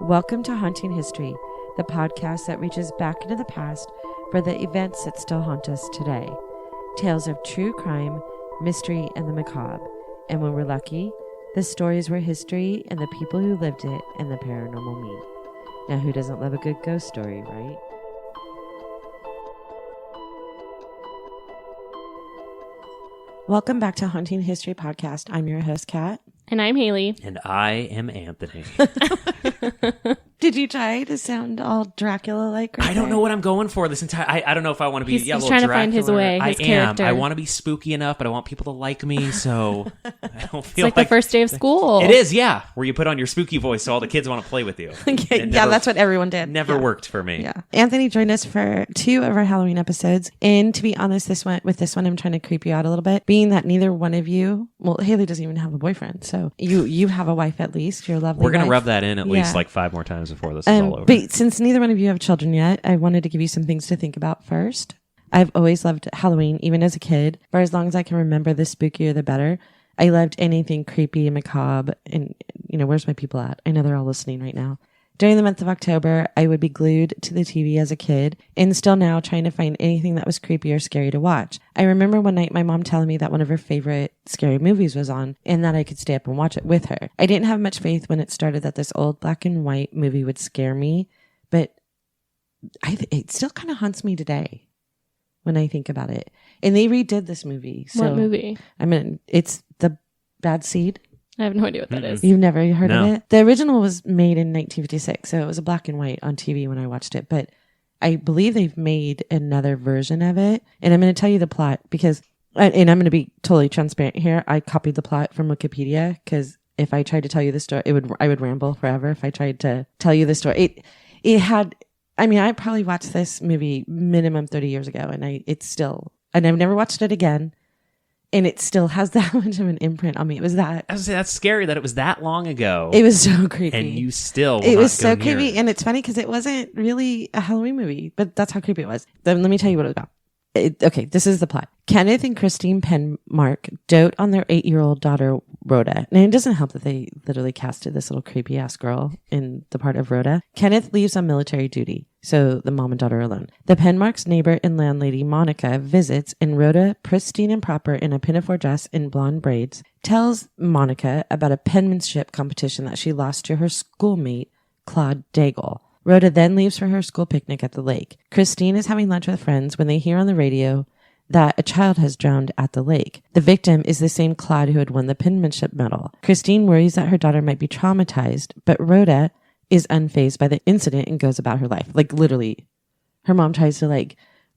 Welcome to Haunting History, the podcast that reaches back into the past for the events that still haunt us today. Tales of true crime, mystery, and the macabre. And when we're lucky, the stories were history and the people who lived it and the paranormal meet. Now, who doesn't love a good ghost story, right? Welcome back to Haunting History Podcast. I'm your host, Kat. And I'm Haley. And I am Anthony. Did you try to sound all Dracula-like? I don't know what I'm going for this entire... I don't know if I want to be... He's trying to find his way, his character. I want to be spooky enough, but I want people to like me, so... I don't feel it's like the first day of school. It is, yeah. Where you put on your spooky voice so all the kids want to play with you. Yeah, that's what everyone did. Never worked for me. Yeah. Anthony joined us for 2 of our Halloween episodes. And to be honest, this one, I'm trying to creep you out a little bit. Being that neither one of you... Well, Haley doesn't even have a boyfriend, so you have a wife at least. You're a lovely We're going to wife. rub that in at least like 5 more times before this is all over. But since neither one of you have children yet, I wanted to give you some things to think about first. I've always loved Halloween, even as a kid. For as long as I can remember, the spookier the better. I loved anything creepy and macabre. And, where's my people at? I know they're all listening right now. During the month of October, I would be glued to the TV as a kid and still now trying to find anything that was creepy or scary to watch. I remember one night my mom telling me that one of her favorite scary movies was on and that I could stay up and watch it with her. I didn't have much faith when it started that this old black and white movie would scare me, but it still kind of haunts me today when I think about it. And they redid this movie. So, what movie? It's The Bad Seed. I have no idea what that is. You've never heard of it? The original was made in 1956, so it was a black and white on TV when I watched it. But I believe they've made another version of it. And I'm going to tell you the plot because, and I'm going to be totally transparent here. I copied the plot from Wikipedia because if I tried to tell you the story, I would ramble forever if I tried to tell you the story. I probably watched this movie minimum 30 years ago, and I've never watched it again. And it still has that much of an imprint on me. It was that. I was say, that's scary that it was that long ago. It was so creepy. And you still It was so creepy. And it's funny because it wasn't really a Halloween movie, but that's how creepy it was. Then let me tell you what it was about. Okay, this is the plot. Kenneth and Christine Penmark dote on their 8-year-old daughter, Rhoda. And it doesn't help that they literally casted this little creepy ass girl in the part of Rhoda. Kenneth leaves on military duty, so the mom and daughter are alone. The Penmarks' neighbor and landlady, Monica, visits, and Rhoda, pristine and proper in a pinafore dress and blonde braids, tells Monica about a penmanship competition that she lost to her schoolmate, Claude Daigle. Rhoda then leaves for her school picnic at the lake. Christine is having lunch with friends when they hear on the radio that a child has drowned at the lake. The victim is the same Claude who had won the penmanship medal. Christine worries that her daughter might be traumatized, but Rhoda is unfazed by the incident and goes about her life. Like literally, her mom tries to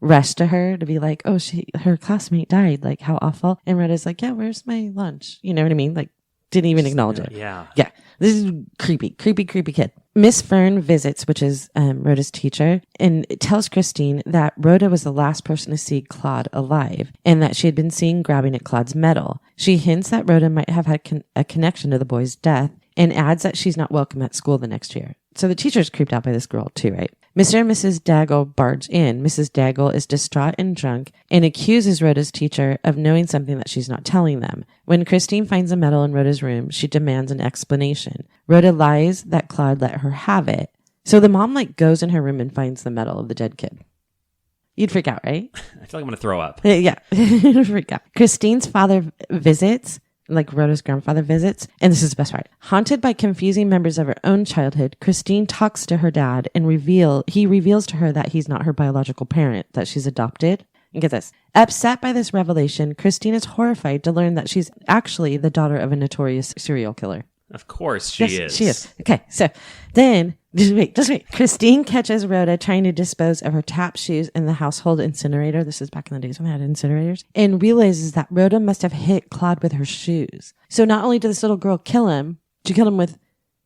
rush to her to be like, oh, her classmate died. Like how awful. And Rhoda's like, yeah, where's my lunch? You know what I mean? Like didn't even acknowledge it. Yeah. Yeah. This is creepy kid. Miss Fern visits, which is Rhoda's teacher, and tells Christine that Rhoda was the last person to see Claude alive and that she had been seen grabbing at Claude's medal. She hints that Rhoda might have had a connection to the boy's death and adds that she's not welcome at school the next year. So the teacher's creeped out by this girl too, right? Mr. and Mrs. Daigle barge in. Mrs. Daigle is distraught and drunk and accuses Rhoda's teacher of knowing something that she's not telling them. When Christine finds a medal in Rhoda's room, she demands an explanation. Rhoda lies that Claude let her have it. So the mom goes in her room and finds the medal of the dead kid. You'd freak out, right? I feel like I'm going to throw up. Yeah, freak out. Christine's father visits. Rhoda's grandfather visits, and this is the best part. Haunted by confusing members of her own childhood, Christine talks to her dad and he reveals to her that he's not her biological parent, that she's adopted. And get this. Upset by this revelation, Christine is horrified to learn that she's actually the daughter of a notorious serial killer. Of course she is. She is. Okay, so then, just wait. Christine catches Rhoda trying to dispose of her tap shoes in the household incinerator. This is back in the days when they had incinerators. And realizes that Rhoda must have hit Claude with her shoes. So not only did this little girl kill him, she killed him with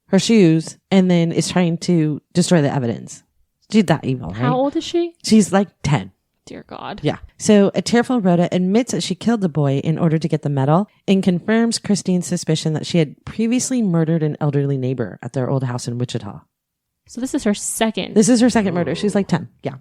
her shoes and then is trying to destroy the evidence. She's that evil, right? How old is she? She's 10. Dear God. Yeah. So a tearful Rhoda admits that she killed the boy in order to get the medal and confirms Christine's suspicion that she had previously murdered an elderly neighbor at their old house in Wichita. So this is her second. This is her second murder. She's 10. Yeah.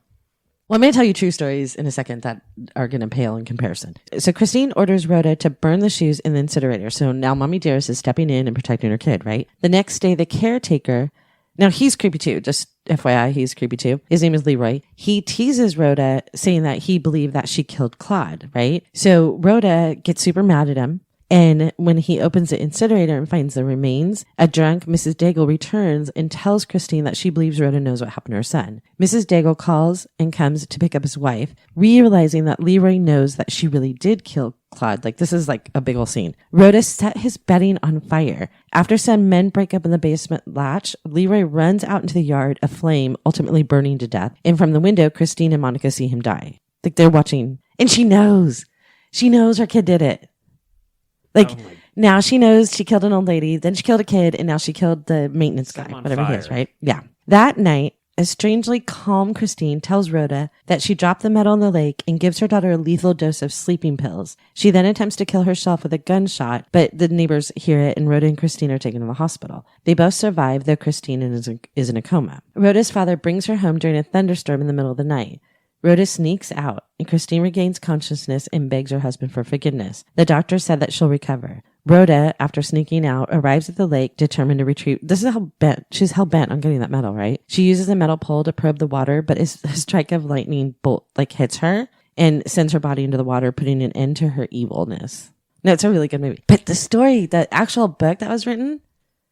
Well, I'm going to tell you true stories in a second that are going to pale in comparison. So Christine orders Rhoda to burn the shoes in the incinerator. So now Mommy Dearest is stepping in and protecting her kid, right? The next day, the caretaker, now he's creepy too, just FYI, he's creepy too. His name is Leroy. He teases Rhoda saying that he believed that she killed Claude, right? So Rhoda gets super mad at him. And when he opens the incinerator and finds the remains, a drunk Mrs. Daigle returns and tells Christine that she believes Rhoda knows what happened to her son. Mrs. Daigle calls and comes to pick up his wife, realizing that Leroy knows that she really did kill Claude. Like, this is like a big old scene. Rhoda set his bedding on fire. After some men break up in the basement latch, Leroy runs out into the yard, aflame, ultimately burning to death. And from the window, Christine and Monica see him die. Like, they're watching. And she knows. She knows her kid did it. Like, now she knows she killed an old lady, then she killed a kid, and now she killed the maintenance guy, whatever he is, right? Yeah. That night, a strangely calm Christine tells Rhoda that she dropped the metal in the lake and gives her daughter a lethal dose of sleeping pills. She then attempts to kill herself with a gunshot, but the neighbors hear it, and Rhoda and Christine are taken to the hospital. They both survive, though Christine is in a coma. Rhoda's father brings her home during a thunderstorm in the middle of the night. Rhoda sneaks out, and Christine regains consciousness and begs her husband for forgiveness. The doctor said that she'll recover. Rhoda, after sneaking out, arrives at the lake, determined to retrieve. This is she's hell bent on getting that metal, right? She uses a metal pole to probe the water, but a strike of lightning bolt hits her and sends her body into the water, putting an end to her evilness. No, it's a really good movie. But the story, the actual book that was written,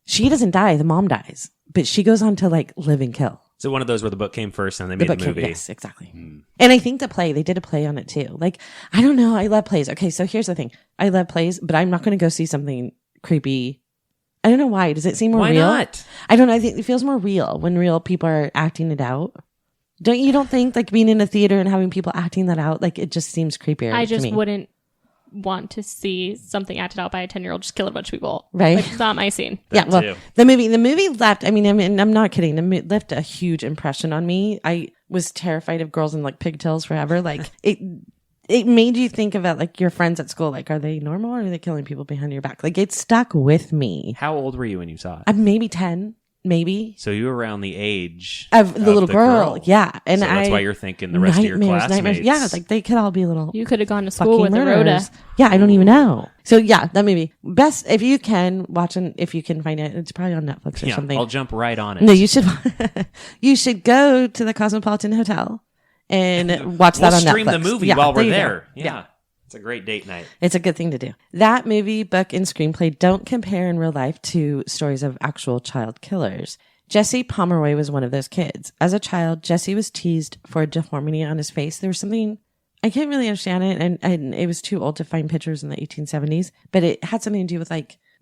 she doesn't die. The mom dies, but she goes on to live and kill. So one of those where the book came first and they made the movie. Yes, exactly. And I think they did a play on it too. I don't know. I love plays. Okay, so here's the thing. I love plays, but I'm not going to go see something creepy. I don't know why. Does it seem more real? Why not? I don't know. I think it feels more real when real people are acting it out. You don't think being in a theater and having people acting that out, it just seems creepier I to just me. wouldn't want to see something acted out by a 10-year-old just kill a bunch of people. Right. It's not my scene. Yeah, well, the movie left, I'm not kidding. The movie left a huge impression on me. I was terrified of girls in pigtails forever. It made you think about your friends at school. Are they normal or are they killing people behind your back? It stuck with me. How old were you when you saw it? I'm maybe 10. Maybe. So you were around the age of the little girl. Yeah. And so that's why you're thinking the rest of your classmates. Yeah, they could all be little. You could have gone to school with Rhoda. Yeah, I don't even know. So yeah, that movie. Best if you can watch it, if you can find it. It's probably on Netflix or something. I'll jump right on it. No, you should. You should go to the Cosmopolitan Hotel and watch that on Netflix. Stream the movie while we're there. Yeah. It's a great date night. It's a good thing to do. That movie, book, and screenplay don't compare in real life to stories of actual child killers. Jesse Pomeroy was one of those kids. As a child, Jesse was teased for a deformity on his face. There was something, I can't really understand it, and it was too old to find pictures in the 1870s, but it had something to do with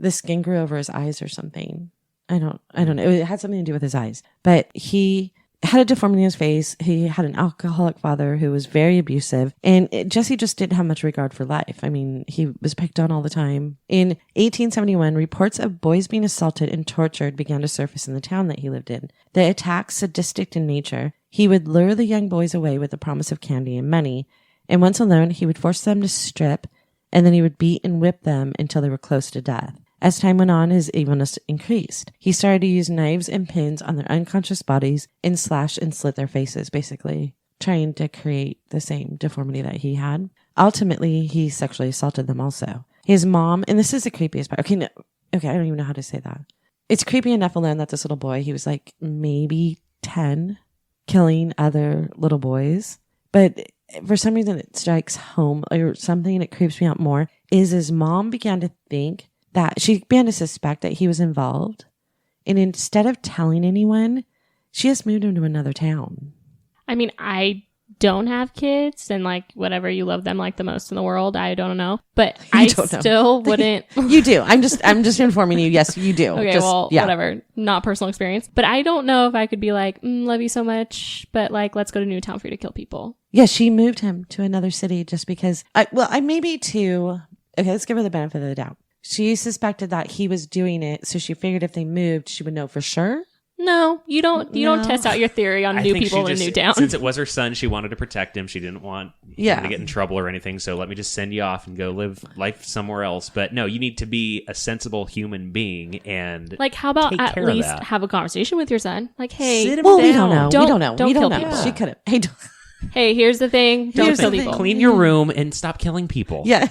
the skin grew over his eyes or something. I don't know. It had something to do with his eyes, but he had a deformity in his face. He had an alcoholic father who was very abusive, and Jesse just didn't have much regard for life. He was picked on all the time. In 1871, reports of boys being assaulted and tortured began to surface in the town that he lived in. The attacks, sadistic in nature, he would lure the young boys away with the promise of candy and money, and once alone, he would force them to strip, and then he would beat and whip them until they were close to death. As time went on, his evilness increased. He started to use knives and pins on their unconscious bodies and slash and slit their faces, basically trying to create the same deformity that he had. Ultimately, he sexually assaulted them also. His mom, and this is the creepiest part. Okay, I don't even know how to say that. It's creepy enough alone that this little boy, he was maybe 10, killing other little boys. But for some reason, it strikes home, or something that creeps me out more, is his mom began to think that she began to suspect that he was involved. And instead of telling anyone, she just moved him to another town. I don't have kids, and whatever, you love them the most in the world. I don't know, but I still wouldn't. You do. I'm just informing you. Yes, you do. Okay, whatever. Not personal experience, but I don't know if I could be love you so much, but let's go to Newtown for you to kill people. Yeah, she moved him to another city just because. I maybe too. Okay, let's give her the benefit of the doubt. She suspected that he was doing it, so she figured if they moved, she would know for sure. No, you don't. You don't test out your theory on new people in Newtown. Since it was her son, she wanted to protect him. She didn't want him to get in trouble or anything. So let me just send you off and go live life somewhere else. But no, you need to be a sensible human being and how about at least have a conversation with your son? Hey, we don't know. Don't we don't know. kill People. She could have. Hey, Hey, here's the thing. Don't kill people. Clean your room and stop killing people. Yeah.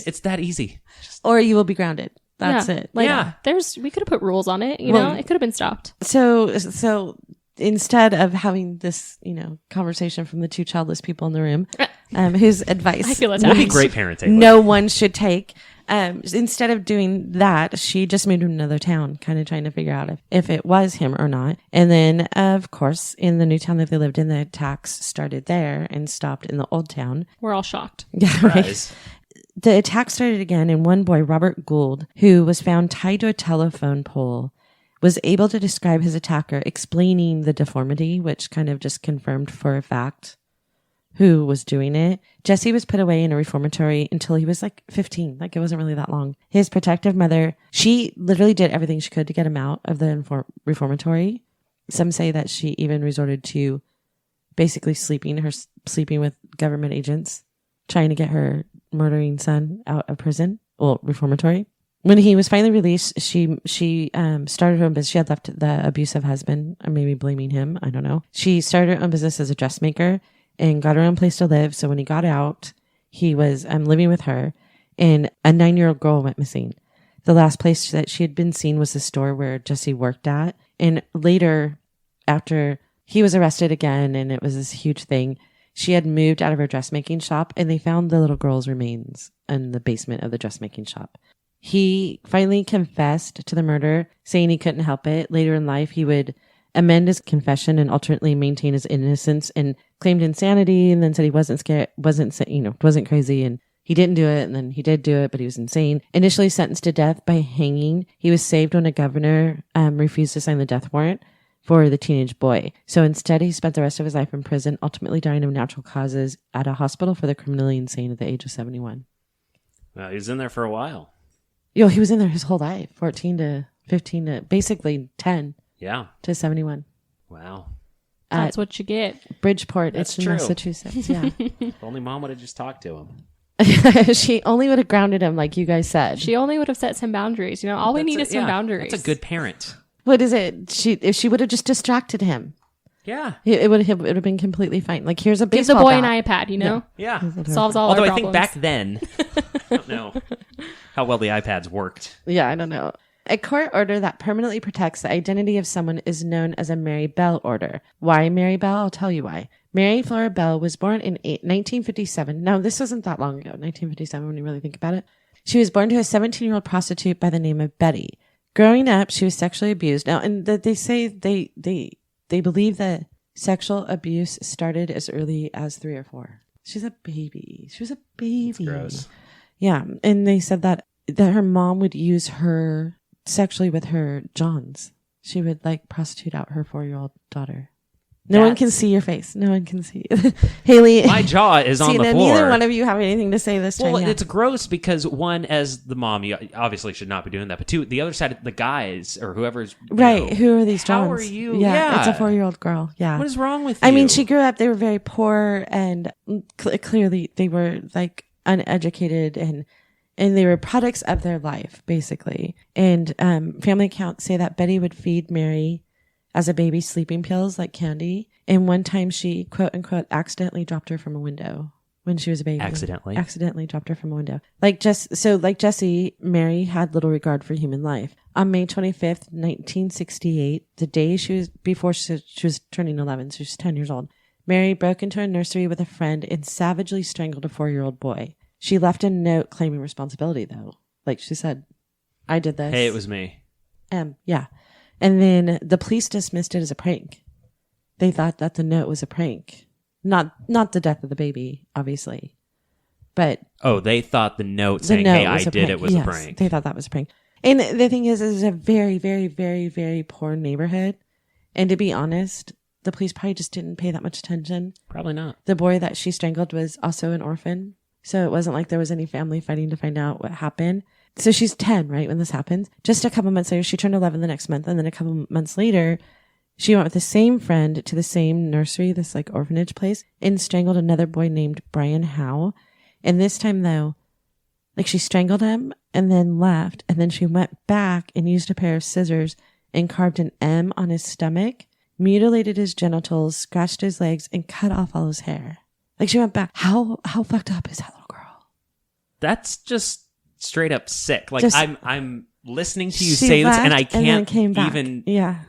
It's that easy. Or you will be grounded. That's it. Like, we could have put rules on it, you know? It could have been stopped. So instead of having this, conversation from the two childless people in the room, whose advice I feel would be great parenting. No one should take. Instead of doing that, she just moved to another town, kind of trying to figure out if it was him or not. And then, of course, in the new town that they lived in, the attacks started there and stopped in the old town. We're all shocked. Yeah, right. The attack started again, and one boy, Robert Gould, who was found tied to a telephone pole, was able to describe his attacker, explaining the deformity, which kind of just confirmed for a fact who was doing it. Jesse was put away in a reformatory until he was 15. It wasn't really that long. His protective mother, she literally did everything she could to get him out of the reformatory. Some say that she even resorted to basically sleeping with government agents, trying to get her murdering son out of prison, reformatory. When he was finally released, she started her own business. She had left the abusive husband, or maybe blaming him. I don't know. She started her own business as a dressmaker and got her own place to live. So when he got out, he was living with her, and a 9-year-old girl went missing. The last place that she had been seen was the store where Jesse worked at. And later, after he was arrested again, and it was this huge thing, she had moved out of her dressmaking shop, and they found the little girl's remains in the basement of the dressmaking shop. He finally confessed to the murder, saying he couldn't help it. Later in life, he would amend his confession and alternately maintain his innocence, and claimed insanity, and then said he wasn't scared, wasn't crazy, and he didn't do it, and then he did do it, but he was insane. Initially sentenced to death by hanging, he was saved when a governor refused to sign the death warrant for the teenage boy. So instead, he spent the rest of his life in prison, ultimately dying of natural causes at a hospital for the criminally insane at the age of 71. Well, he was in there for a while. He was in there his whole life, 14 to 15 to basically 10 to 71. Wow. That's what you get. Bridgeport, That's it's true. in Massachusetts. Yeah. If only Mom would have just talked to him. She only would have grounded him, like you guys said. She only would have set some boundaries. All we need is some boundaries. That's a good parent. What is it? If she would have just distracted him. Yeah. It would have been completely fine. Like, here's a Give baseball the boy bat. an iPad, Yeah. Solves all Although our I think problems. back then, I don't know how well the iPads worked. Yeah, I don't know. A court order that permanently protects the identity of someone is known as a Mary Bell order. Why Mary Bell? I'll tell you why. Mary Flora Bell was born in 1957. Now, this wasn't that long ago, 1957, when you really think about it. She was born to a 17-year-old prostitute by the name of Betty. Growing up, she was sexually abused. Now, and they say they believe that sexual abuse started as early as 3 or 4. She's a baby. She was a baby. That's gross. Yeah, and they said that her mom would use her sexually with her Johns. She would prostitute out her 4-year-old daughter. No one can see your face. No one can see. Haley. My jaw is on the floor. Neither one of you have anything to say this time. Well, it's gross because one, as the mom, you obviously should not be doing that. But two, the other side, the guys or whoever's right. Who are these Johns? How are you? Yeah, it's a 4-year-old girl. Yeah. What is wrong with you? I mean, she grew up. They were very poor, and clearly they were uneducated, and they were products of their life, basically. And family accounts say that Betty would feed Mary as a baby sleeping pills like candy. And one time she, quote unquote, accidentally dropped her from a window when she was a baby. Accidentally dropped her from a window. Like Jesse, Mary had little regard for human life. On May 25th, 1968, the day before she was turning 11, so she was 10 years old, Mary broke into a nursery with a friend and savagely strangled a 4-year-old boy. She left a note claiming responsibility, though. Like she said, I did this. Hey, it was me. Yeah. And then the police dismissed it as a prank. They thought that the note was a prank. Not the death of the baby, obviously. But they thought the note saying, hey, I did it was a prank. They thought that was a prank. And the thing is, it's a very, very, very, very poor neighborhood. And to be honest, the police probably just didn't pay that much attention. Probably not. The boy that she strangled was also an orphan. So it wasn't like there was any family fighting to find out what happened. So she's 10, right, when this happens. Just a couple months later, she turned 11 the next month. And then a couple months later, she went with the same friend to the same nursery, this orphanage place, and strangled another boy named Brian Howe. And this time, though, she strangled him and then left. And then she went back and used a pair of scissors and carved an M on his stomach mutilated his genitals, scratched his legs, and cut off all his hair. Like, she went back. How fucked up is that little girl? That's just straight up sick. Like, Just, I'm listening to you say this, and I can't even yeah.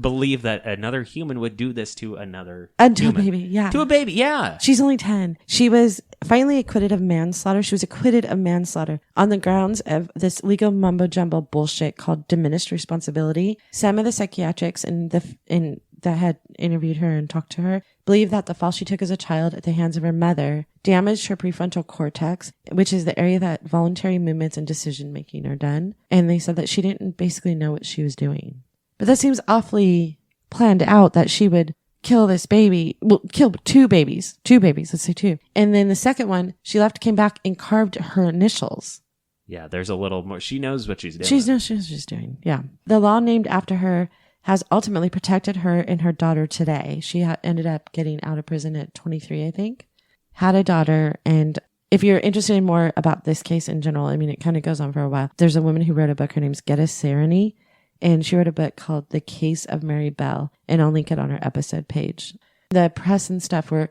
believe that another human would do this to another To human. a baby, yeah. To a baby, yeah. She's only 10. She was finally acquitted of manslaughter. She was acquitted of manslaughter on the grounds of this legal mumbo jumbo bullshit called diminished responsibility. Some of the psychiatrics that had interviewed her and talked to her believe that the fall she took as a child at the hands of her mother damaged her prefrontal cortex, which is the area that voluntary movements and decision making are done. And they said that she didn't basically know what she was doing. But that seems awfully planned out, that she would kill this baby, kill two babies, let's say two. And then the second one, she left, came back, and carved her initials. Yeah, there's a little more. She knows what she's doing. She knows what she's doing, yeah. The law named after her has ultimately protected her and her daughter today. She ended up getting out of prison at 23, I think. Had a daughter, and if you're interested in more about this case in general, I mean, it kind of goes on for a while. There's a woman who wrote a book. Her name's Geddes Sereny. And she wrote a book called The Case of Mary Bell, and I'll link it on her episode page. The press and stuff were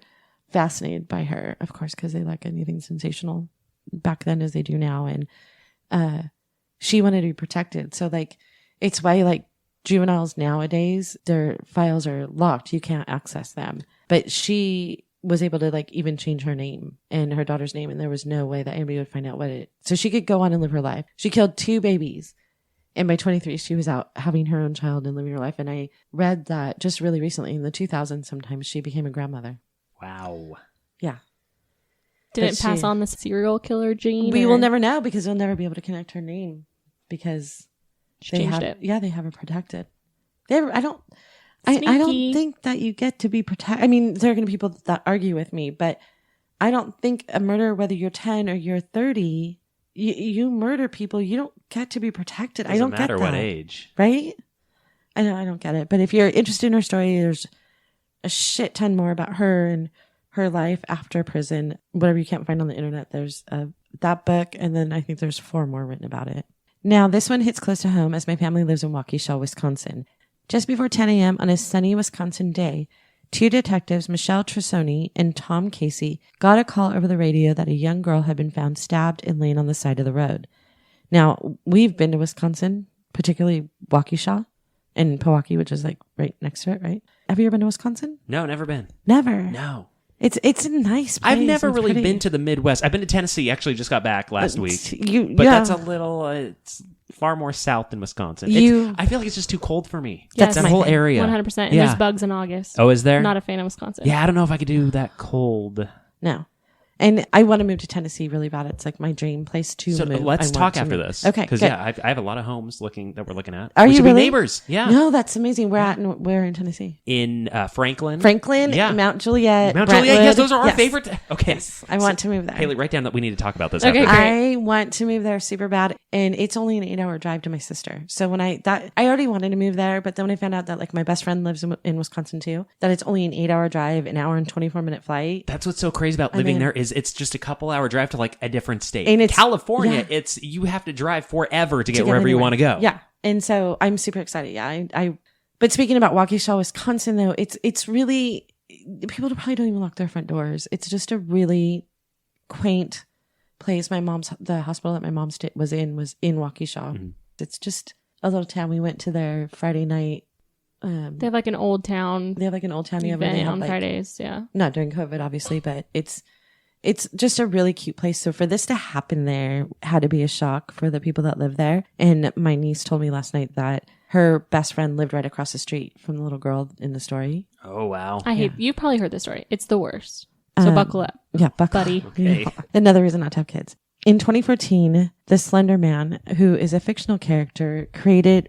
fascinated by her, of course, because they like anything sensational back then as they do now. And she wanted to be protected. So, like, it's why, like, juveniles nowadays, their files are locked. You can't access them. But she was able to, like, even change her name and her daughter's name, and there was no way that anybody would find out what it... So she could go on and live her life. She killed 2 babies. And by 23, she was out having her own child and living her life. And I read that just really recently in the 2000s, sometimes she became a grandmother. Wow. Yeah. Did it pass on the serial killer gene? We will never know, because we'll never be able to connect her name, because she changed it. Yeah, they have her protected. I don't think that you get to be protected. I mean, there are going to be people that argue with me, but I don't think a murder, whether you're 10 or you're 30, you murder people, you don't get to be protected. I don't get that. Doesn't matter what age. Right? I don't get it. But if you're interested in her story, there's a shit ton more about her and her life after prison. Whatever you can't find on the internet, there's that book, and then I think there's 4 more written about it. Now, this one hits close to home, as my family lives in Waukesha, Wisconsin. Just before 10 a.m. on a sunny Wisconsin day, 2 detectives, Michelle Tresoni and Tom Casey, got a call over the radio that a young girl had been found stabbed and laying on the side of the road. Now, we've been to Wisconsin, particularly Waukesha and Pewaukee, which is like right next to it, right? Have you ever been to Wisconsin? No, never been. Never? No. It's a nice place. I've never really pretty. been to the Midwest. I've been to Tennessee. Actually, just got back last week. But that's a little... it's far more south than Wisconsin. I feel like it's just too cold for me. Yes. That whole area. 100%. And there's bugs in August. Oh, is there? Not a fan of Wisconsin. Yeah, I don't know if I could do that cold. No. And I want to move to Tennessee really bad. It's like my dream place to move. So let's talk after this. Okay, because good. I have a lot of homes that we're looking at. Are we you should really? be neighbors? Yeah. No, that's amazing. Where in Tennessee? In Franklin. Yeah. Mount Juliet. Mount Brentwood. Juliet. Yes, those are our favorite. Okay. Yes, I want to move there. Haley, write down that we need to talk about this. Okay, after. great. I want to move there super bad, and it's only an 8-hour drive to my sister. So when I already wanted to move there, but then when I found out that like my best friend lives in Wisconsin too, that it's only an 8-hour drive, an hour and 24-minute flight. That's what's so crazy about living there is it's just a couple-hour drive to like a different state. And it's California. You have to drive forever to get wherever you want to go. Yeah, and so I'm super excited. Yeah, But speaking about Waukesha, Wisconsin, though, it's really, people probably don't even lock their front doors. It's just a really quaint place. The hospital that my mom was in Waukesha. Mm-hmm. It's just a little town. We went to their Friday night. They have like an old town. They have like an old town event on Fridays. Yeah, not during COVID, obviously, but it's just a really cute place. So for this to happen there had to be a shock for the people that live there. And my niece told me last night that her best friend lived right across the street from the little girl in the story. Oh, wow. You've probably heard this story. It's the worst. So buckle up. Yeah, buckle buddy. up. Okay. Yeah. Another reason not to have kids. In 2014, the Slender Man, who is a fictional character,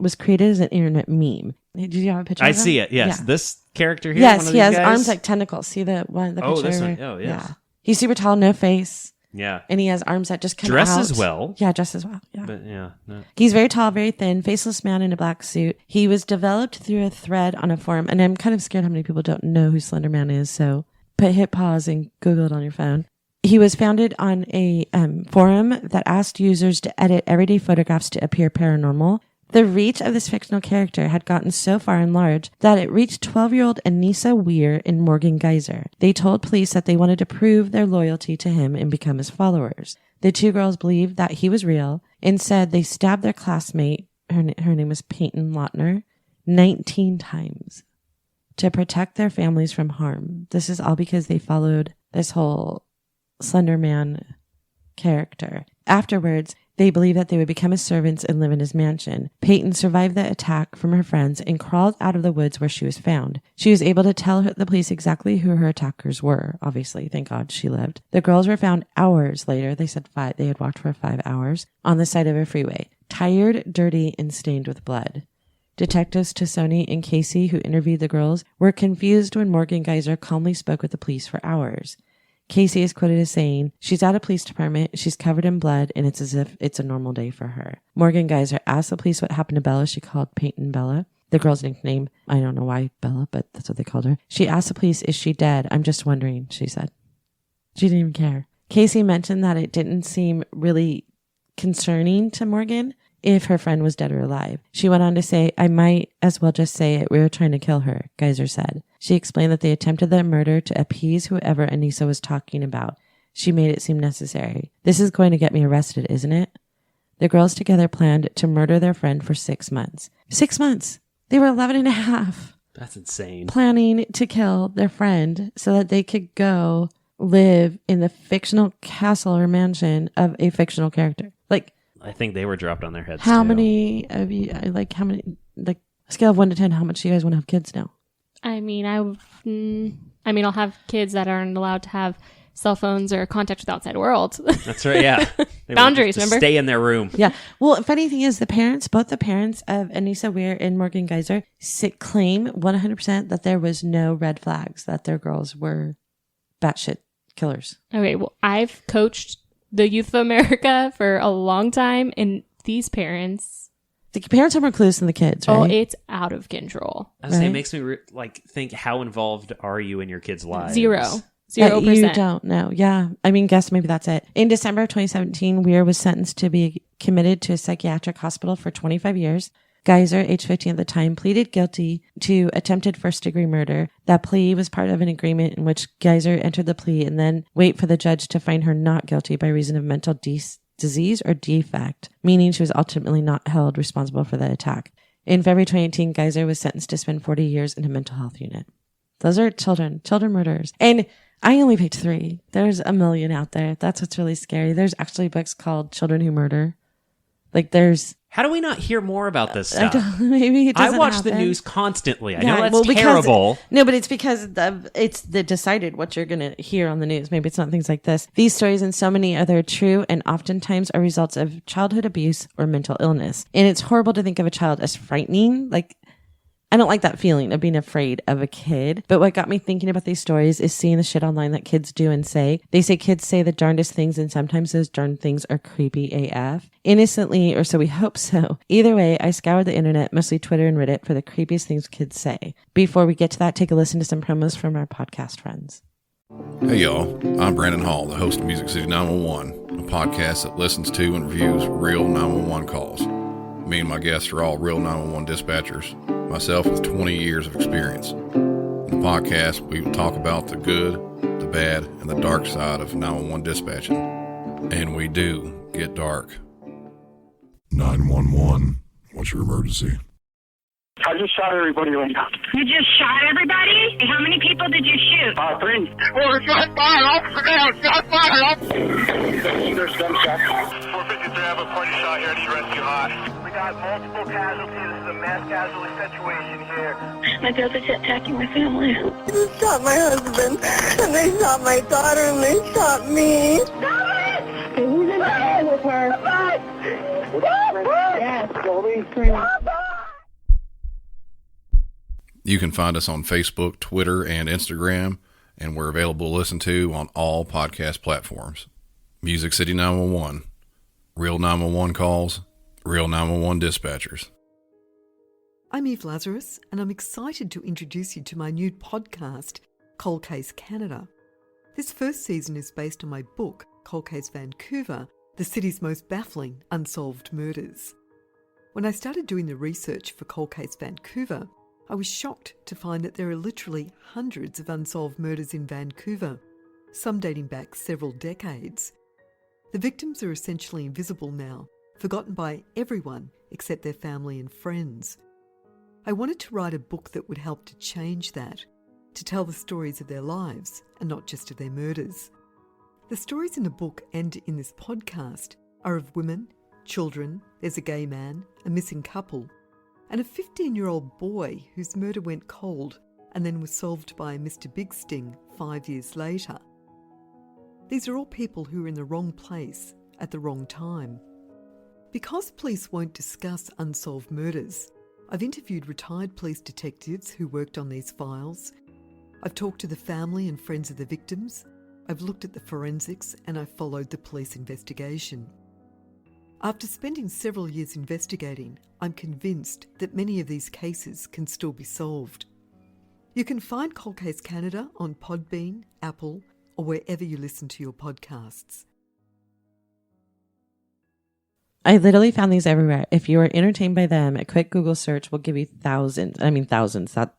was created as an internet meme. Did you have a picture of him? I see it, yes. Yeah. This character here? Yes, he has guys? arms like tentacles. See the picture? Oh, this one. Oh, yes. Yeah. He's super tall, no face. Yeah. And he has arms that just come out. Dresses well. Yeah, dresses well. Yeah. But yeah. No. He's very tall, very thin, faceless man in a black suit. He was developed through a thread on a forum, and I'm kind of scared how many people don't know who Slender Man is, so hit pause and Google it on your phone. He was founded on a forum that asked users to edit everyday photographs to appear paranormal. The reach of this fictional character had gotten so far and large that it reached 12-year-old Anissa Weir and Morgan Geyser. They told police that they wanted to prove their loyalty to him and become his followers. The two girls believed that he was real and said they stabbed their classmate, her name was Peyton Lautner, 19 times to protect their families from harm. This is all because they followed this whole Slender Man character. Afterwards, they believed that they would become his servants and live in his mansion. Peyton survived the attack from her friends and crawled out of the woods where she was found. She was able to tell the police exactly who her attackers were. Obviously, thank God she lived. The girls were found hours later. They said they had walked for 5 hours on the side of a freeway, tired, dirty, and stained with blood. Detectives Tassoni and Casey, who interviewed the girls, were confused when Morgan Geyser calmly spoke with the police for hours. Casey is quoted as saying, "She's at a police department, she's covered in blood, and it's as if it's a normal day for her." Morgan Geyser asked the police what happened to Bella. She called Peyton Bella. The girl's nickname, I don't know why Bella, but that's what they called her. She asked the police, "Is she dead? I'm just wondering," she said. She didn't even care. Casey mentioned that it didn't seem really concerning to Morgan if her friend was dead or alive. She went on to say, "I might as well just say it. We were trying to kill her," Geyser said. She explained that they attempted the murder to appease whoever Anissa was talking about. She made it seem necessary. "This is going to get me arrested, isn't it?" The girls together planned to murder their friend for 6 months. 6 months! They were 11 and a half. That's insane. Planning to kill their friend so that they could go live in the fictional castle or mansion of a fictional character. I think they were dropped on their heads. How many of you, scale of 1 to 10, how much do you guys want to have kids now? I mean, I'll have kids that aren't allowed to have cell phones or contact with the outside world. That's right, yeah. Boundaries, remember? Stay in their room. Yeah. Well, funny thing is, both the parents of Anissa Weir and Morgan Geyser claim 100% that there was no red flags, that their girls were batshit killers. Okay, well, I've coached the youth of America for a long time, and these parents... The parents are more clueless than the kids, right? Oh, it's out of control. I was saying, it makes me think, how involved are you in your kids' lives? 0%. You don't know. Yeah. I mean, guess maybe that's it. In December of 2017, Weir was sentenced to be committed to a psychiatric hospital for 25 years. Geyser, age 15 at the time, pleaded guilty to attempted first-degree murder. That plea was part of an agreement in which Geyser entered the plea and then wait for the judge to find her not guilty by reason of mental disease or defect, meaning she was ultimately not held responsible for the attack. In February 2018, Geyser was sentenced to spend 40 years in a mental health unit. Those are children murderers. And I only picked 3. There's a million out there. That's what's really scary. There's actually books called Children Who Murder. How do we not hear more about this stuff? Maybe it doesn't I watch happen. the news constantly. I know that's terrible. But it's because it's the decided what you're going to hear on the news. Maybe it's not things like this. These stories and so many other true and oftentimes are results of childhood abuse or mental illness. And it's horrible to think of a child as frightening. I don't like that feeling of being afraid of a kid. But what got me thinking about these stories is seeing the shit online that kids do and say. They say kids say the darndest things, and sometimes those darn things are creepy AF. Innocently, or so we hope so. Either way, I scoured the internet, mostly Twitter and Reddit, for the creepiest things kids say. Before we get to that, take a listen to some promos from our podcast friends. Hey y'all, I'm Brandon Hall, the host of Music City 911, a podcast that listens to and reviews real 911 calls. Me and my guests are all real 911 dispatchers, myself with 20 years of experience. In the podcast, we will talk about the good, the bad, and the dark side of 911 dispatching. And we do get dark. 911, what's your emergency? I just shot everybody right now. You just shot everybody? How many people did you shoot? 3. Oh, shot fire! Officer down! Shot fire! There's gunshots. 453, I have a party shot here. I need rescue hot. We got multiple casualties. This is a mass casualty situation here. My brother's attacking my family. They shot my husband, and they shot my daughter, and they shot me. Stop it! Who's in the head with her? Yes, Goldie. You can find us on Facebook, Twitter, and Instagram, and we're available to listen to on all podcast platforms. Music City 911. Real 911 calls, real 911 dispatchers. I'm Eve Lazarus, and I'm excited to introduce you to my new podcast, Cold Case Canada. This first season is based on my book, Cold Case Vancouver, the city's most baffling unsolved murders. When I started doing the research for Cold Case Vancouver, I was shocked to find that there are literally hundreds of unsolved murders in Vancouver, some dating back several decades. The victims are essentially invisible now, forgotten by everyone except their family and friends. I wanted to write a book that would help to change that, to tell the stories of their lives and not just of their murders. The stories in the book and in this podcast are of women, children, there's a gay man, a missing couple, and a 15-year-old boy whose murder went cold and then was solved by Mr. Big Sting 5 years later. These are all people who are in the wrong place at the wrong time. Because police won't discuss unsolved murders, I've interviewed retired police detectives who worked on these files. I've talked to the family and friends of the victims. I've looked at the forensics and I've followed the police investigation. After spending several years investigating, I'm convinced that many of these cases can still be solved. You can find Cold Case Canada on Podbean, Apple, or wherever you listen to your podcasts. I literally found these everywhere. If you are entertained by them, a quick Google search will give you thousands. That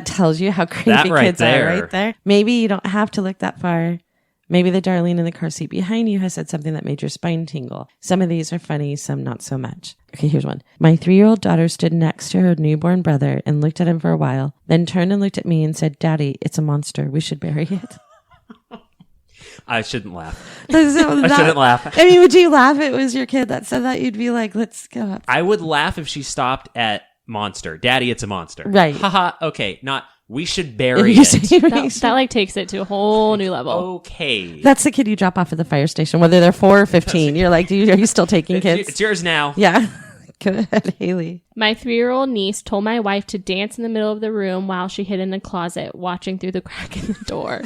tells you how creepy kids are right there. Maybe you don't have to look that far. Maybe the Darlene in the car seat behind you has said something that made your spine tingle. Some of these are funny, some not so much. Okay, here's one. My 3-year-old daughter stood next to her newborn brother and looked at him for a while, then turned and looked at me and said, "Daddy, it's a monster. We should bury it." I shouldn't laugh. I shouldn't laugh. I mean, would you laugh if it was your kid that said that? You'd be like, let's go up. I would laugh if she stopped at monster. Daddy, it's a monster. Right. Haha. Okay. Not we should bury it. That like takes it to a whole new level. Okay. That's the kid you drop off at the fire station, whether they're 4 or 15. You're like, are you still taking kids? It's yours now. Yeah. Go ahead, Haley. My 3-year-old niece told my wife to dance in the middle of the room while she hid in the closet, watching through the crack in the door.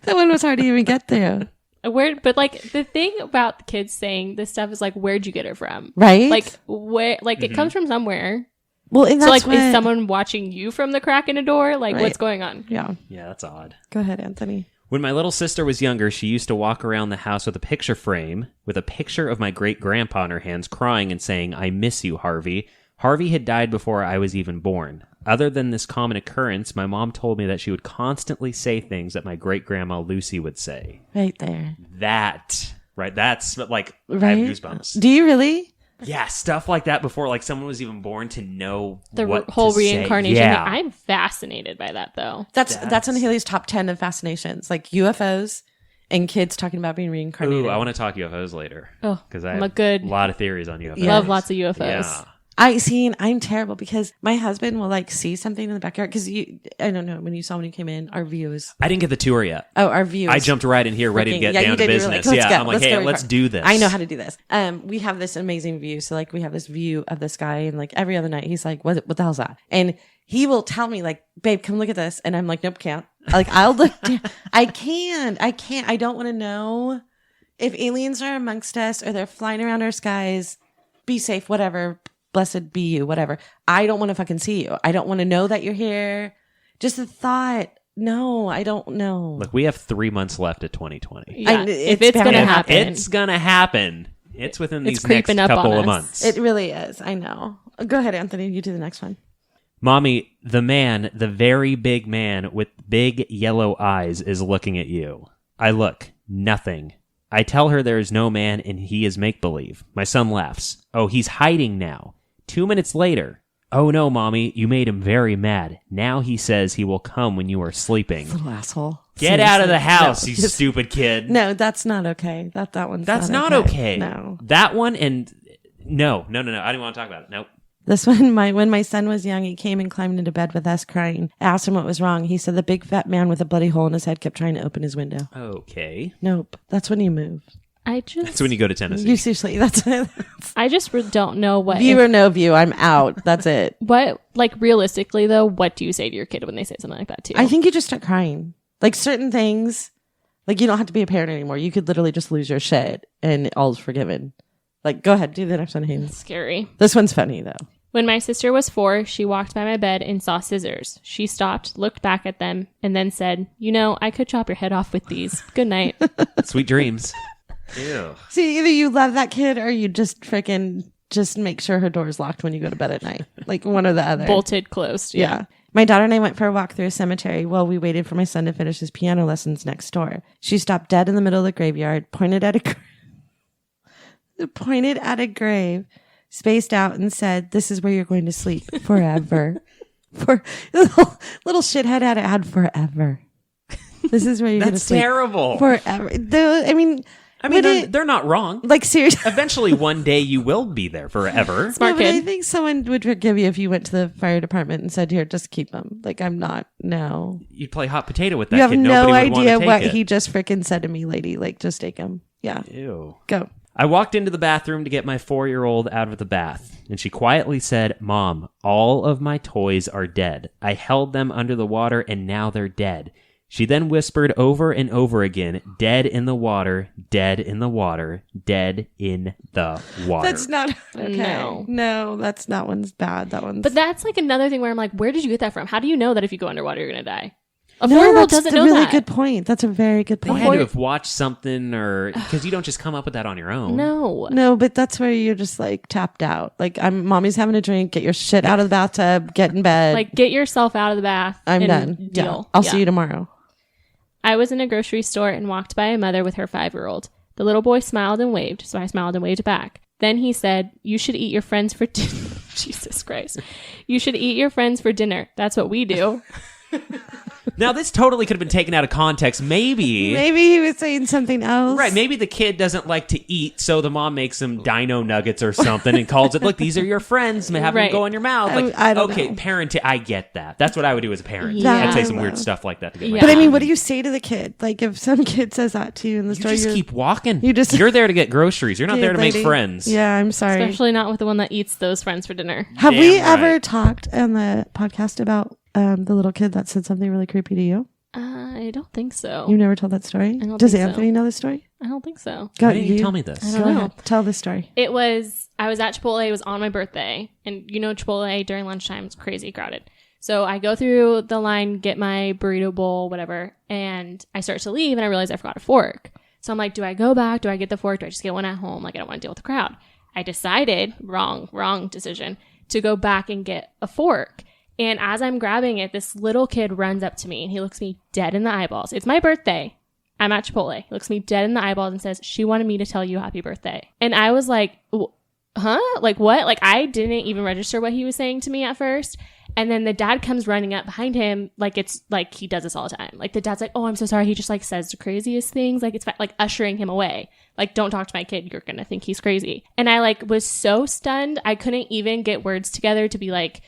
That one was hard to even get through. But like the thing about the kids saying this stuff is like, where'd you get it from? Right? Like where? Like it comes from somewhere. Well, and so that's like, is someone watching you from the crack in a door? Like, right. What's going on? Yeah, that's odd. Go ahead, Anthony. When my little sister was younger, she used to walk around the house with a picture frame with a picture of my great-grandpa in her hands, crying and saying, "I miss you, Harvey." Harvey had died before I was even born. Other than this common occurrence, my mom told me that she would constantly say things that my great-grandma Lucy would say. Right there. That's like, right? I have goosebumps. Do you really? Yeah, stuff like that before like someone was even born to know the whole reincarnation. Yeah. I'm fascinated by that though. That's on Haley's top 10 of fascinations, like UFOs and kids talking about being reincarnated. Ooh, I want to talk UFOs later. Oh, because I have a lot of theories on UFOs. Love lots of UFOs. Yeah. I'm terrible because my husband will like see something in the backyard because I don't know, when you you came in, our view is. I didn't get the tour yet. Oh, our view. I jumped right in here ready to get down to business. Like, I'm like, hey, let's do this. I know how to do this. We have this amazing view. So like we have this view of the sky and like every other night he's like, what the hell's that? And he will tell me like, babe, come look at this. And I'm like, nope, can't. Like I'll look down. I can't. I don't want to know if aliens are amongst us or they're flying around our skies. Be safe, whatever. Blessed be you, whatever. I don't want to fucking see you. I don't want to know that you're here. Just the thought. No, I don't know. Look, we have 3 months left of 2020. Yeah, if it's going to happen. It's going to happen. It's within these next creeping up couple on of us. months. It really is. I know. Go ahead, Anthony. You do the next one. Mommy, the very big man with big yellow eyes is looking at you. I look. Nothing. I tell her there is no man and he is make-believe. My son laughs. Oh, he's hiding now. 2 minutes later, "Oh no, Mommy, you made him very mad. Now he says he will come when you are sleeping." Little asshole. Get out of the house, you stupid kid. No, that's not okay. That one's That's not okay. No. That one and no. I didn't want to talk about it. Nope. This one, when my son was young, he came and climbed into bed with us crying. I asked him what was wrong. He said the big fat man with a bloody hole in his head kept trying to open his window. Okay. Nope. That's when you move. That's when you go to Tennessee. You seriously, I just don't know what. View or no view, I'm out. That's it. What, like realistically though, what do you say to your kid when they say something like that too? I think you just start crying. Like certain things, like you don't have to be a parent anymore. You could literally just lose your shit and all's forgiven. Like, go ahead, do the next one, Hayden. Scary. This one's funny though. When my sister was 4, she walked by my bed and saw scissors. She stopped, looked back at them, and then said, I could chop your head off with these. Good night. Sweet dreams. Ew. See, either you love that kid or you just freaking just make sure her door's locked when you go to bed at night. Like one or the other. Bolted closed. Yeah. My daughter and I went for a walk through a cemetery while we waited for my son to finish his piano lessons next door. She stopped dead in the middle of the graveyard, pointed at a grave, spaced out, and said, "This is where you're going to sleep forever." For little shithead had forever. This is where you're going to sleep. That's terrible. Forever. I mean, they're not wrong. Like, seriously. Eventually, one day you will be there forever. Smart But kid. I think someone would forgive you if you went to the fire department and said, "Here, just keep them." Like, I'm not. No. You'd play hot potato with that You have kid. no Nobody would idea want to what take it. he just freaking said to me, lady. Like, just take him. Yeah. Ew. Go. I walked into the bathroom to get my 4-year-old out of the bath, and she quietly said, "Mom, all of my toys are dead. I held them under the water, and now they're dead." She then whispered over and over again, "Dead in the water, dead in the water, dead in the water." That's not okay. No, that's not one's bad. That one's. But that's like another thing where I'm like, where did you get that from? How do you know that if you go underwater, you're going to die? A no, 4-year-old that's doesn't a know really that. good point. That's a very good They point. had to have watched something, or because you don't just come up with that on your own. No, but that's where you're just like tapped out. Like, mommy's having a drink. Get your shit out of the bathtub. Get in bed. Like, get yourself out of the bath. I'm and done. Deal. Yeah. I'll see you tomorrow. I was in a grocery store and walked by a mother with her 5-year-old. The little boy smiled and waved, so I smiled and waved back. Then he said, "You should eat your friends for dinner." Jesus Christ. "You should eat your friends for dinner. That's what we do." Now, this totally could have been taken out of context. Maybe he was saying something else. Right, maybe the kid doesn't like to eat, so the mom makes some dino nuggets or something and calls it, "Look, these are your friends. Have them go in your mouth." Like, I don't know. parenting, I get that. That's what I would do as a parent. Yeah. I'd say some weird stuff like that to get my But I kid. mean, what do you say to the kid? Like, if some kid says that to you in the store, You just keep walking. You You're there to get groceries. You're not there to make lady. friends. Yeah, I'm sorry. Especially not with the one that eats those friends for dinner. Have we Damn ever right. talked on the podcast about the little kid that said something really creepy to you? I don't think so. You never told that story? I don't Does think so. Anthony know the story? I don't think so. Go, Why didn't you tell me this? I don't Go know. ahead. Tell the story. I was at Chipotle. It was on my birthday. And you know, Chipotle during lunchtime is crazy crowded. So I go through the line, get my burrito bowl, whatever, and I start to leave and I realize I forgot a fork. So I'm like, do I go back? Do I get the fork? Do I just get one at home? Like, I don't want to deal with the crowd. I decided, wrong decision, to go back and get a fork. And as I'm grabbing it, this little kid runs up to me and he looks me dead in the eyeballs. It's my birthday. I'm at Chipotle. He looks me dead in the eyeballs and says, "She wanted me to tell you happy birthday." And I was like, huh? Like, what? Like, I didn't even register what he was saying to me at first. And then the dad comes running up behind him. Like, it's like he does this all the time. Like, the dad's like, "Oh, I'm so sorry." He just like says the craziest things. Like, it's like ushering him away. Like, "Don't talk to my kid. You're going to think he's crazy." And I like was so stunned. I couldn't even get words together to be like,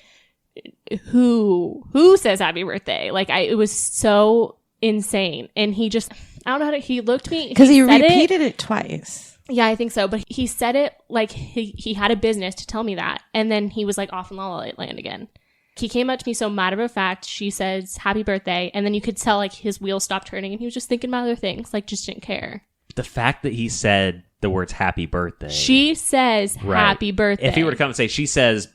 who says happy birthday? Like, it was so insane. And he just, I don't know how to, he looked me. Because he said repeated it twice. Yeah, I think so. But he said it like he had a business to tell me that. And then he was like off in La La Land again. He came up to me so matter of fact. She says happy birthday. And then you could tell like his wheels stopped turning and he was just thinking about other things. Like, just didn't care. The fact that he said the words "happy birthday." She says Right. happy birthday. If he were to come and say, she says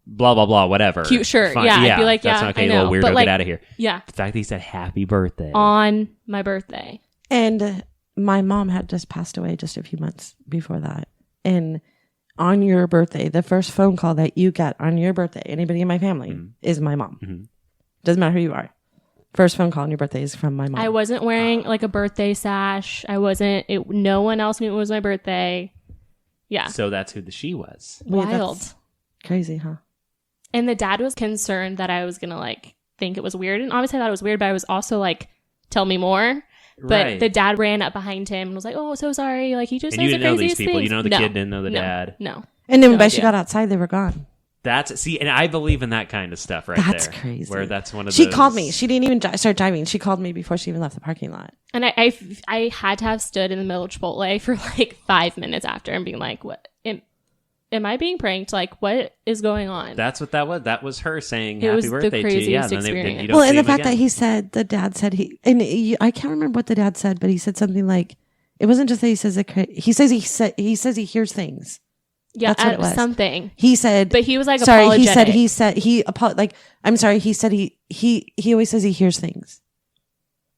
blah, blah, blah, whatever. Cute shirt. Fine. Yeah, I'd be like, that's yeah, not okay, I know. little weirdo, But, like, get out of here. Yeah. The fact that he said happy birthday. On my birthday. And my mom had just passed away just a few months before that. And on your birthday, the first phone call that you get on your birthday, anybody in my family, is my mom. Mm-hmm. Doesn't matter who you are. First phone call on your birthday is from my mom. I wasn't wearing like a birthday sash. No one else knew it was my birthday. Yeah. So that's who the she was. Yeah, that's Wild. Crazy, huh? And the dad was concerned that I was going to like think it was weird. And obviously I thought it was weird, but I was also like, tell me more. But Right. the dad ran up behind him and was like, "Oh, so sorry." Like, he just And says you the didn't know these craziest people. things. You know the No. kid didn't know the No. dad. No. And then No when she idea. got outside, they were gone. And I believe in that kind of stuff right That's there. crazy. Where that's one of She those- called me. She didn't even start driving. She called me before she even left the parking lot. And I had to have stood in the middle of Chipotle for like 5 minutes after and being like, "What? Am I being pranked? Like, what is going on?" That's what that was. That was her saying It happy was the birthday to you. craziest Yeah, and then experience. you don't Well, see and the him fact again. that he said, the dad said I can't remember what the dad said, but he said something like, it wasn't just that he says he says he hears things. Yeah, That's what it was. something. He said, But he was like sorry. apologetic. He said I'm sorry. He said he always says he hears things.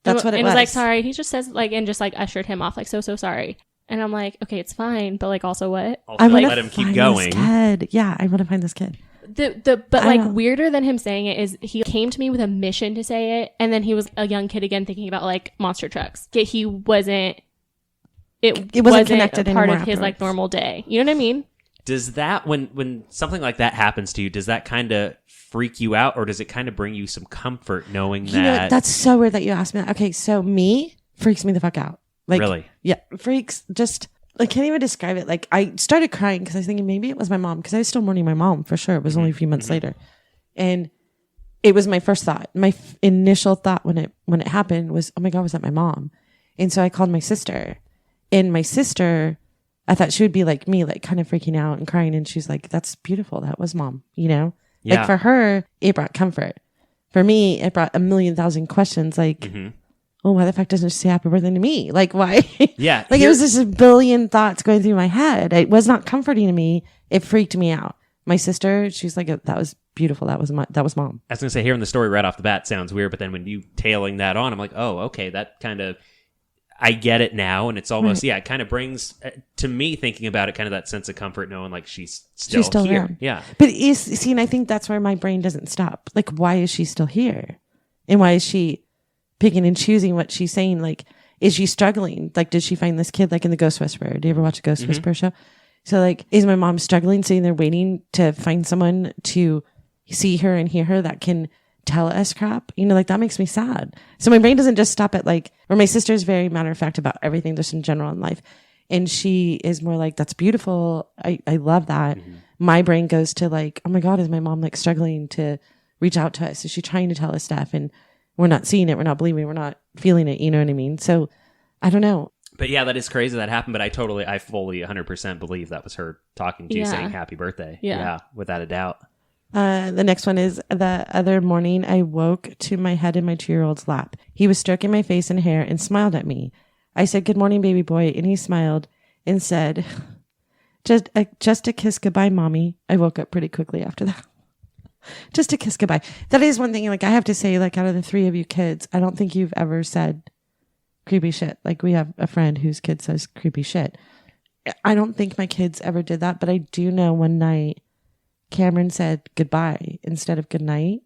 That's what it and was. like, sorry. He just says like, and just like ushered him off like, so sorry. And I'm like, okay, it's fine, but like, also what? Also, I want let to him keep find going. this kid. Yeah, I want to find this kid. But I like know. weirder than him saying it is he came to me with a mission to say it, and then he was a young kid again thinking about like monster trucks. Yet he wasn't. It wasn't connected a part anymore of his like afterwards. normal day. You know what I mean? Does that when something like that happens to you, does that kind of freak you out, or does it kind of bring you some comfort knowing You know, that? that's so weird that you asked me that. Okay, so me freaks me the fuck out. Like, Really? Yeah, freaks. Just I can't even describe it. Like I started crying because I was thinking maybe it was my mom because I was still mourning my mom for sure. It was only a few months later, and it was my first thought. My initial thought when it happened was, oh my god, was that my mom? And so I called my sister, and my sister, I thought she would be like me, like kind of freaking out and crying, and she's like, "That's beautiful. That was mom." You know, Yeah. like for her, it brought comfort. For me, it brought 1,000,000 questions. Like, oh, why the fuck doesn't she say happy birthday to me? Like, why? Yeah. Like, it was just a billion thoughts going through my head. It was not comforting to me. It freaked me out. My sister, she's like, that was beautiful. That was mom. I was going to say, hearing the story right off the bat sounds weird, but then when you tailing that on, I'm like, oh, okay, that kind of, I get it now. And it's almost, it kind of brings, to me, thinking about it, kind of that sense of comfort, knowing like she's still here. around. Yeah. But see, and I think that's where my brain doesn't stop. Like, why is she still here? And why is she picking and choosing what she's saying? Like, is she struggling? Like, did she find this kid like in the Ghost Whisperer? Do you ever watch a Ghost Whisperer show? So like, is my mom struggling, sitting there waiting to find someone to see her and hear her that can tell us crap? You know, like that makes me sad. So my brain doesn't just stop at like, or my sister's very matter of fact about everything just in general in life. And she is more like, that's beautiful. I love that. My brain goes to like, oh my God, is my mom like struggling to reach out to us? Is she trying to tell us stuff? And we're not seeing it. We're not believing it. We're not feeling it. You know what I mean? So I don't know. But yeah, that is crazy that happened. But I fully 100% believe that was her talking to you, saying happy birthday. Yeah, without a doubt. The next one is the other morning I woke to my head in my 2-year-old's lap. He was stroking my face and hair and smiled at me. I said, "Good morning, baby boy." And he smiled and said, just a kiss goodbye, mommy. I woke up pretty quickly after that. Just a kiss goodbye. That is one thing, like I have to say, like out of the 3 of you kids, I don't think you've ever said creepy shit. Like we have a friend whose kid says creepy shit. I don't think my kids ever did that, but I do know one night Cameron said goodbye instead of good night.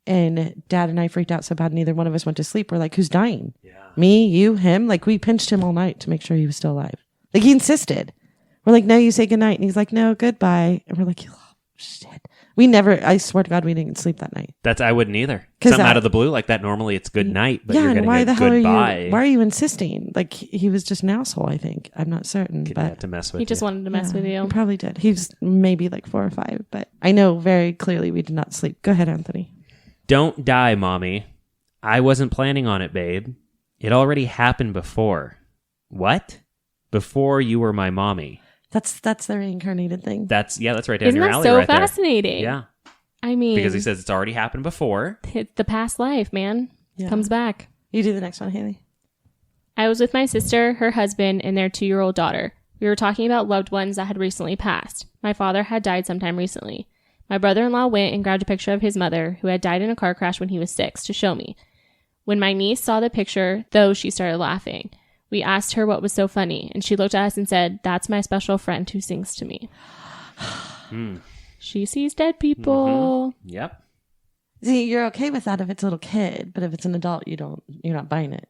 And Dad and I freaked out so bad neither one of us went to sleep. We're like, who's dying? Yeah. Me, you, him? Like we pinched him all night to make sure he was still alive. Like he insisted. We're like, no, you say good night. And he's like, no, goodbye. And we're like, oh, shit. We never, I swear to God, we didn't sleep that night. I wouldn't either. Something out of the blue like that. Normally it's good night, but you're and getting why the hell goodbye. why are you insisting? Like he was just an asshole, I think. I'm not certain. But to mess with he just wanted to mess with you. He probably did. He was maybe like 4 or 5, but I know very clearly we did not sleep. Go ahead, Anthony. Don't die, mommy. I wasn't planning on it, babe. It already happened before. What? Before you were my mommy. That's the reincarnated thing. That's right down Isn't your that alley so right there. fascinating? Yeah. I mean, Because he says it's already happened before. The past life, man, comes back. You do the next one, Haley. I was with my sister, her husband, and their 2-year-old daughter. We were talking about loved ones that had recently passed. My father had died sometime recently. My brother-in-law went and grabbed a picture of his mother, who had died in a car crash when he was 6, to show me. When my niece saw the picture, though, she started laughing. We asked her what was so funny, and she looked at us and said, "That's my special friend who sings to me." She sees dead people. Yep. See, you're okay with that if it's a little kid, but if it's an adult, you're not buying it.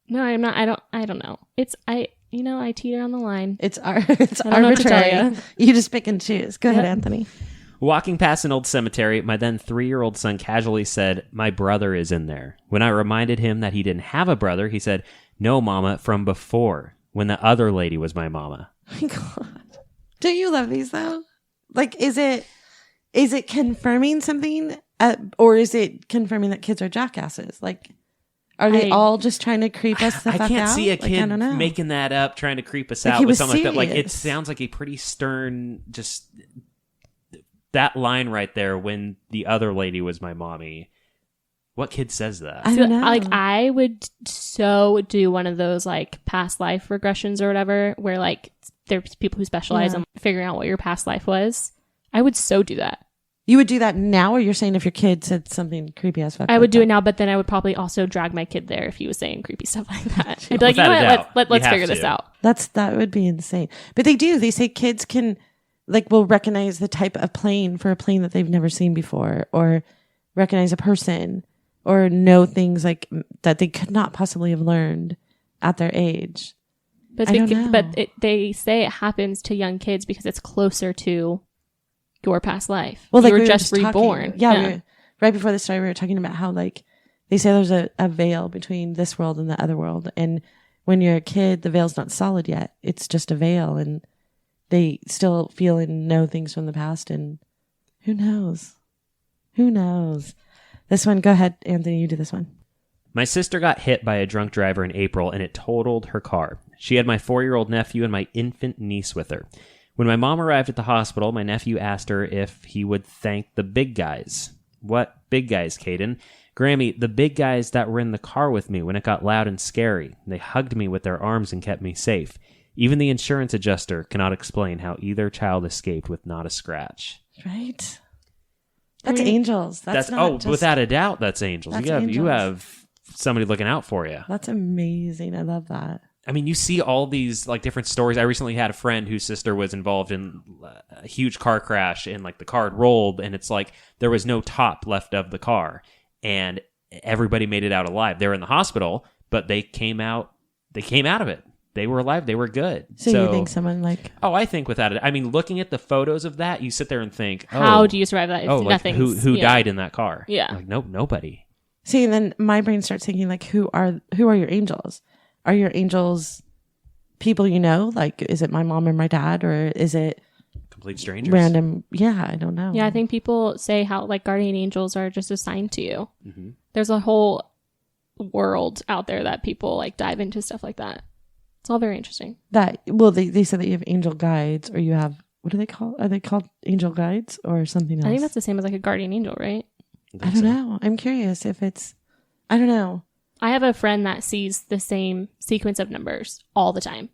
No, I'm not. I don't know. I teeter on the line. It's I don't know what to tell arbitrary. You just pick and choose. Go ahead, Anthony. Walking past an old cemetery, my then 3-year-old son casually said, "My brother is in there." When I reminded him that he didn't have a brother, he said, "No, mama, from before, when the other lady was my mama." Oh my God. Don't you love these though? Like, is it confirming something, or is it confirming that kids are jackasses? Like, are they all just trying to creep us the fuck out? I can't see a kid I don't know. making that up, trying to creep us Like, out he with was something like that. Like, it serious. sounds like a pretty stern, just that line right there, when the other lady was my mommy. What kid says that? I don't know. Like, I would so do one of those like past life regressions or whatever, where like there's people who specialize in figuring out what your past life was. I would so do that. You would do that now, or you're saying if your kid said something creepy as fuck? I would do it now, but then I would probably also drag my kid there if he was saying creepy stuff like that. I'd be like, you know what? Let's figure this out. That would be insane. But they do. They say kids can, like, will recognize the type of plane for a plane that they've never seen before, or recognize a person, or know things like that they could not possibly have learned at their age. But they say it happens to young kids because it's closer to your past life. Well, like you were we just reborn. Yeah. Right before the story, we were talking about how, like, they say there's a veil between this world and the other world. And when you're a kid, the veil's not solid yet. It's just a veil. And they still feel and know things from the past. And who knows? Who knows? This one, go ahead, Anthony, you do this one. My sister got hit by a drunk driver in April, and it totaled her car. She had my 4-year-old nephew and my infant niece with her. When my mom arrived at the hospital, my nephew asked her if he would thank the big guys. What big guys, Caden? Grammy, the big guys that were in the car with me when it got loud and scary. They hugged me with their arms and kept me safe. Even the insurance adjuster cannot explain how either child escaped with not a scratch. Right? That's angels. That's without a doubt, that's angels. That's You have somebody looking out for you. That's amazing. I love that. I mean, you see all these like different stories. I recently had a friend whose sister was involved in a huge car crash, and like the car had rolled, and it's like there was no top left of the car, and everybody made it out alive. They were in the hospital, but they came out. They came out of it. They were alive. They were good. So you think someone like? Oh, I think without it. I mean, looking at the photos of that, you sit there and think, how do you survive that? If nothing. Who died in that car? Yeah. Like nobody. See, and then my brain starts thinking like, who are your angels? Are your angels people you know? Like, is it my mom and my dad, or is it complete strangers? Random? Yeah, I don't know. Yeah, I think people say how like guardian angels are just assigned to you. Mm-hmm. There's a whole world out there that people like dive into stuff like that. It's all very interesting. They said that you have angel guides, or you have, what do they call? Are they called angel guides or something else? I think that's the same as like a guardian angel, right? I don't know. I'm curious if it's, I don't know. I have a friend that sees the same sequence of numbers all the time.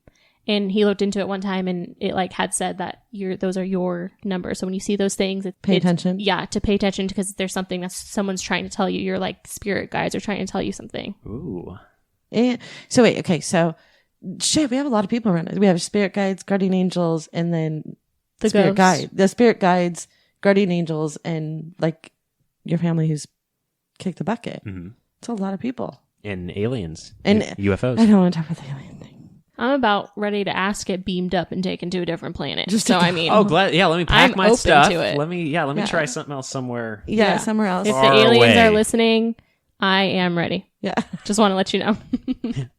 And he looked into it one time, and it like had said that those are your numbers. So when you see those things, pay attention. Yeah, to pay attention, because there's something that someone's trying to tell you. Your like spirit guides are trying to tell you something. Ooh. And so wait, okay, so shit, we have a lot of people around us. We have spirit guides, guardian angels, and then the spirit guide, the spirit guides, guardian angels, and like your family who's kicked the bucket. Mm-hmm. It's a lot of people. And aliens. And UFOs. I don't want to talk about the alien thing. I'm about ready to get beamed up and taken to a different planet. I mean, glad. Yeah, let me pack my open stuff. To it. Let me try something else somewhere. Yeah, somewhere else. If the aliens are listening, I am ready. Yeah, just want to let you know.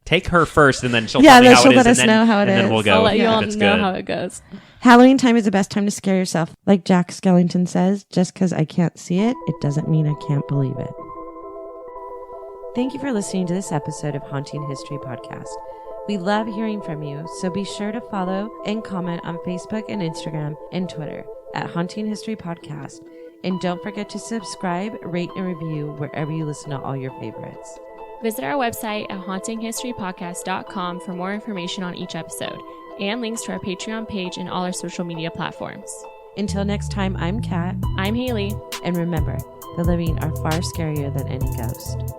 Take her first, and then she'll tell me how it is, let us know how it is. And then we'll go. I'll let you all know how it goes. Halloween time is the best time to scare yourself. Like Jack Skellington says, just because I can't see it, it doesn't mean I can't believe it. Thank you for listening to this episode of Haunting History Podcast. We love hearing from you, so be sure to follow and comment on Facebook and Instagram and Twitter at Haunting History Podcast. And don't forget to subscribe, rate, and review wherever you listen to all your favorites. Visit our website at hauntinghistorypodcast.com for more information on each episode and links to our Patreon page and all our social media platforms. Until next time, I'm Kat. I'm Haley. And remember, the living are far scarier than any ghost.